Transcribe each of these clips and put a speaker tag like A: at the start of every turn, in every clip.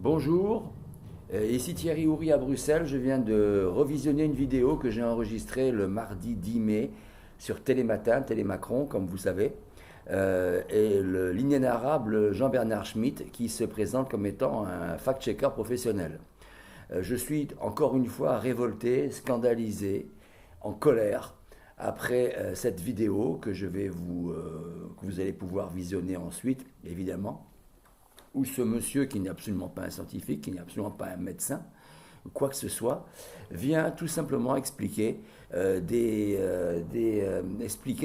A: Bonjour, ici Thierry Houry à Bruxelles. Je viens de revisionner une vidéo que j'ai enregistrée le mardi 10 mai sur Télématin, Télémacron, comme vous savez, et l'inénarrable Jean-Bernard Schmitt qui se présente comme étant un fact-checker professionnel. Je suis encore une fois révolté, scandalisé, en colère après cette vidéo que vous allez pouvoir visionner ensuite, évidemment, où ce monsieur qui n'est absolument pas un scientifique, qui n'est absolument pas un médecin, quoi que ce soit, vient tout simplement expliquer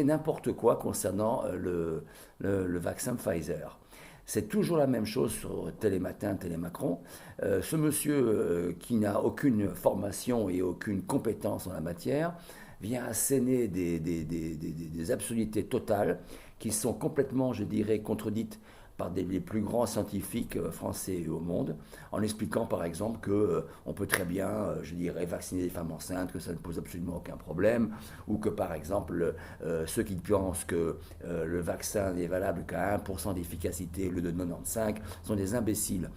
A: n'importe quoi concernant le vaccin Pfizer. C'est toujours la même chose sur Télématin, Télémacron. Ce monsieur qui n'a aucune formation et aucune compétence en la matière vient asséner des absurdités totales qui sont complètement, je dirais, contredites par les plus grands scientifiques français au monde, en expliquant par exemple qu'on peut très bien, je dirais, vacciner les femmes enceintes, que ça ne pose absolument aucun problème, ou que par exemple ceux qui pensent que le vaccin n'est valable qu'à 1% d'efficacité au lieu de 95 sont des imbéciles.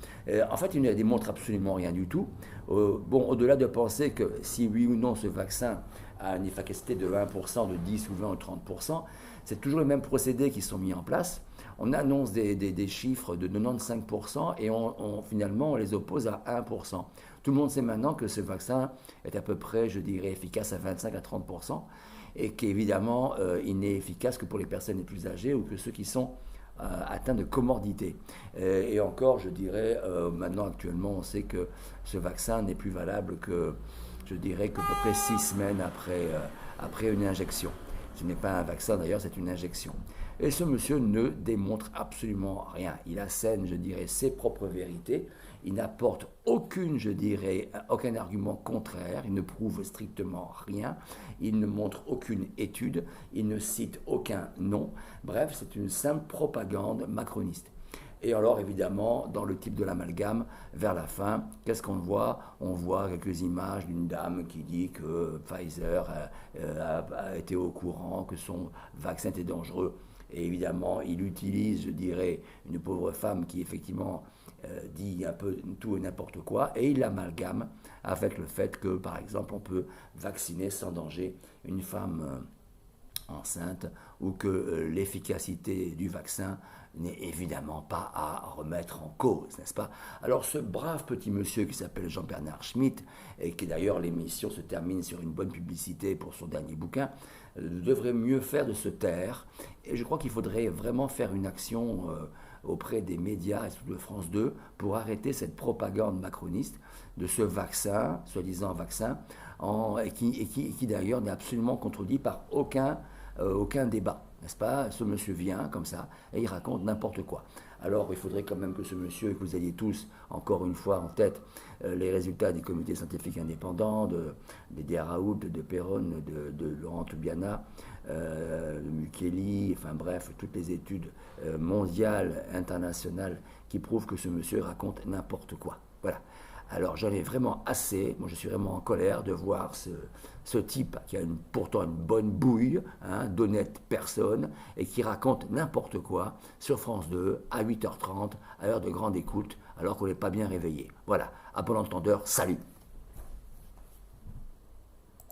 A: En fait, il ne démontre absolument rien du tout. Bon, au-delà de penser que si oui ou non ce vaccin a une efficacité de 1%, de 10 ou 20 ou 30%, c'est toujours les mêmes procédés qui sont mis en place. On annonce des chiffres de 95% et finalement on les oppose à 1%. Tout le monde sait maintenant que ce vaccin est à peu près, je dirais, efficace à 25 à 30% et qu'évidemment il n'est efficace que pour les personnes les plus âgées ou que ceux qui sont atteints de comorbidité. Et encore, je dirais, maintenant actuellement on sait que ce vaccin n'est plus valable que, je dirais, qu'à peu près 6 semaines après une injection. Ce n'est pas un vaccin d'ailleurs, c'est une injection. Et ce monsieur ne démontre absolument rien. Il assène, je dirais, ses propres vérités. Il n'apporte aucune, je dirais, aucun argument contraire. Il ne prouve strictement rien. Il ne montre aucune étude. Il ne cite aucun nom. Bref, c'est une simple propagande macroniste. Et alors, évidemment, dans le type de l'amalgame, vers la fin, qu'est-ce qu'on voit? On voit quelques images d'une dame qui dit que Pfizer a été au courant que son vaccin était dangereux. Et évidemment, il utilise, je dirais, une pauvre femme qui, effectivement, dit un peu tout et n'importe quoi, et il l'amalgame avec le fait que, par exemple, on peut vacciner sans danger une femme enceinte, ou que l'efficacité du vaccin n'est évidemment pas à remettre en cause, n'est-ce pas? Alors ce brave petit monsieur qui s'appelle Jean-Bernard Schmitt, et qui d'ailleurs l'émission se termine sur une bonne publicité pour son dernier bouquin, devrait mieux faire de se taire, et je crois qu'il faudrait vraiment faire une action auprès des médias, et surtout de France 2, pour arrêter cette propagande macroniste de ce vaccin, soi-disant vaccin, et qui d'ailleurs n'est absolument contredit par aucun débat, n'est-ce pas? Ce monsieur vient comme ça et il raconte n'importe quoi. Alors il faudrait quand même que ce monsieur, que vous ayez tous encore une fois en tête les résultats des comités scientifiques indépendants, des Raoult, de Perron, de Laurent Toubiana, de Mukeli, enfin bref, toutes les études mondiales, internationales qui prouvent que ce monsieur raconte n'importe quoi. Voilà. Alors j'en ai vraiment assez, moi je suis vraiment en colère de voir ce type qui a pourtant une bonne bouille, hein, d'honnête personne, et qui raconte n'importe quoi sur France 2 à 8h30, à l'heure de grande écoute, alors qu'on n'est pas bien réveillé. Voilà, à bon entendeur, salut!